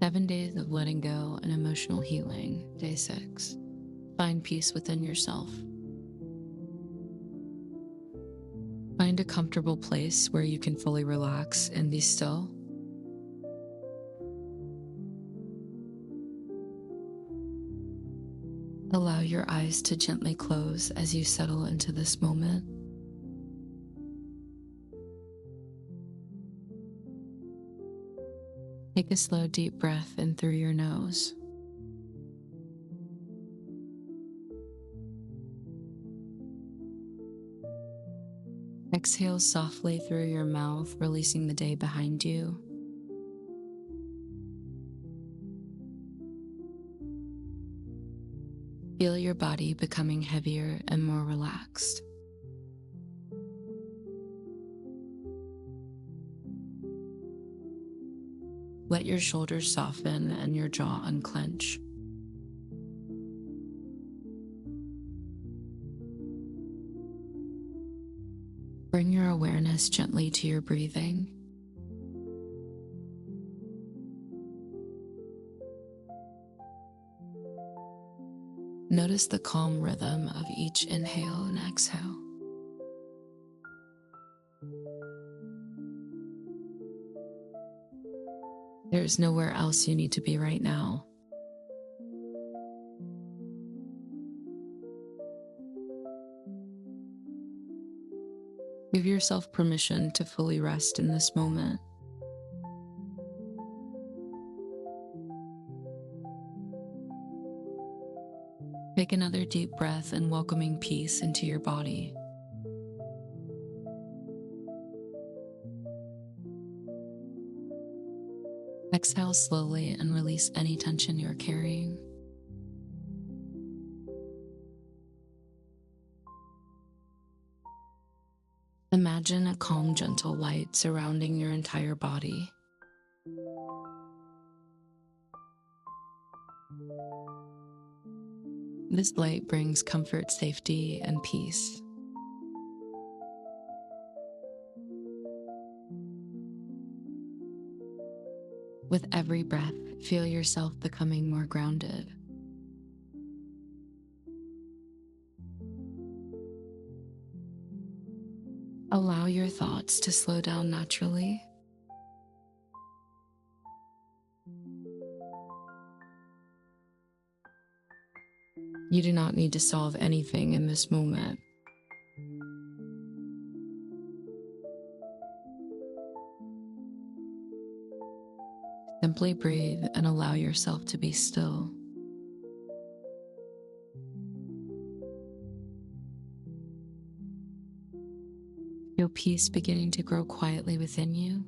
7 days of letting go and emotional healing. Day 6. Find peace within yourself. Find a comfortable place where you can fully relax and be still. Allow your eyes to gently close as you settle into this moment. Take a slow, deep breath in through your nose. Exhale softly through your mouth, releasing the day behind you. Feel your body becoming heavier and more relaxed. Let your shoulders soften and your jaw unclench. Bring your awareness gently to your breathing. Notice the calm rhythm of each inhale and exhale. There is nowhere else you need to be right now. Give yourself permission to fully rest in this moment. Take another deep breath and welcoming peace into your body. Exhale slowly and release any tension you're carrying. Imagine a calm, gentle light surrounding your entire body. This light brings comfort, safety, and peace. With every breath, feel yourself becoming more grounded. Allow your thoughts to slow down naturally. You do not need to solve anything in this moment. Simply breathe and allow yourself to be still. Feel peace beginning to grow quietly within you.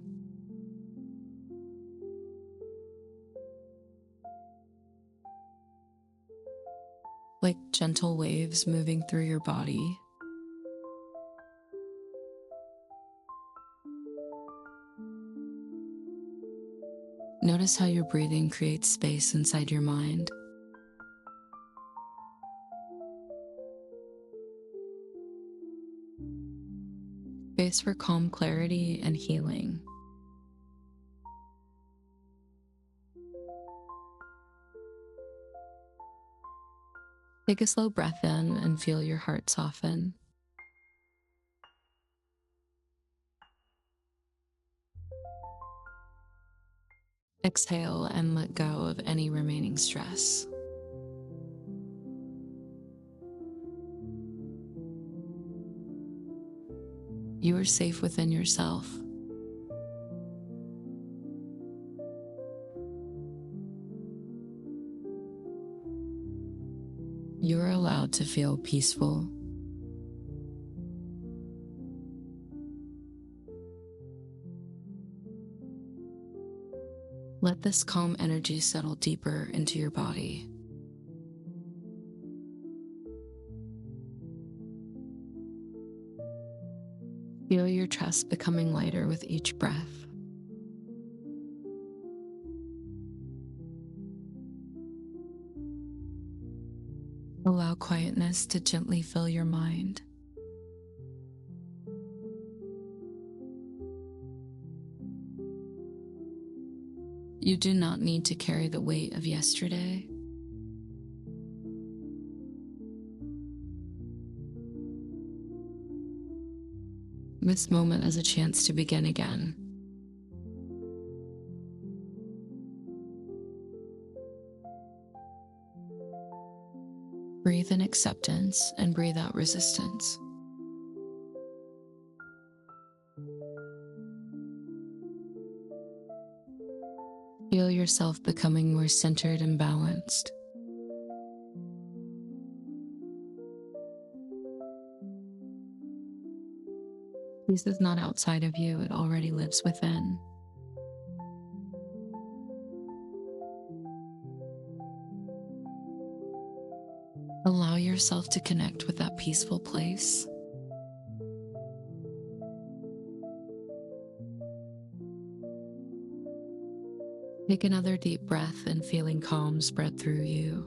Like gentle waves moving through your body. Notice how your breathing creates space inside your mind. Space for calm clarity and healing. Take a slow breath in and feel your heart soften. Exhale and let go of any remaining stress. You are safe within yourself. You are allowed to feel peaceful. Let this calm energy settle deeper into your body. Feel your chest becoming lighter with each breath. Allow quietness to gently fill your mind. You do not need to carry the weight of yesterday. This moment as a chance to begin again. Breathe in acceptance and breathe out resistance. Feel yourself becoming more centered and balanced. Peace is not outside of you, it already lives within. Allow yourself to connect with that peaceful place. Take another deep breath and feeling calm spread through you.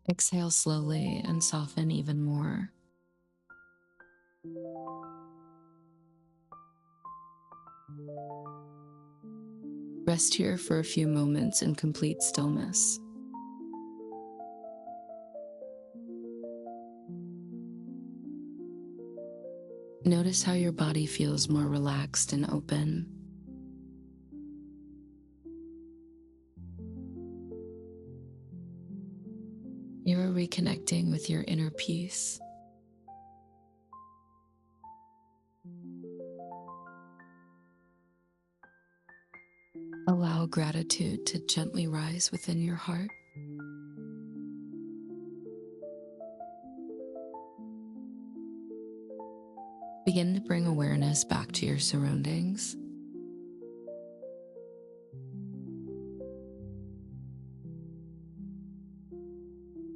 Exhale slowly and soften even more. Rest here for a few moments in complete stillness. Notice how your body feels more relaxed and open. You are reconnecting with your inner peace. Allow gratitude to gently rise within your heart. Begin to bring awareness back to your surroundings.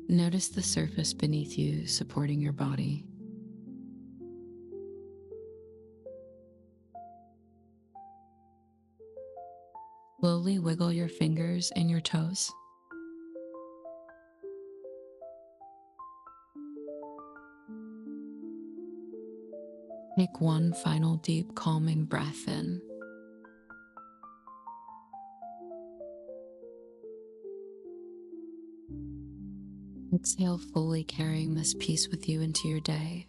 Notice the surface beneath you supporting your body. Slowly wiggle your fingers and your toes. Take one final deep, calming breath in. Exhale fully, carrying this peace with you into your day.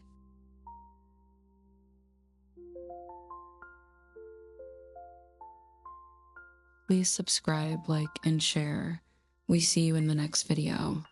Please subscribe, like, and share. We see you in the next video.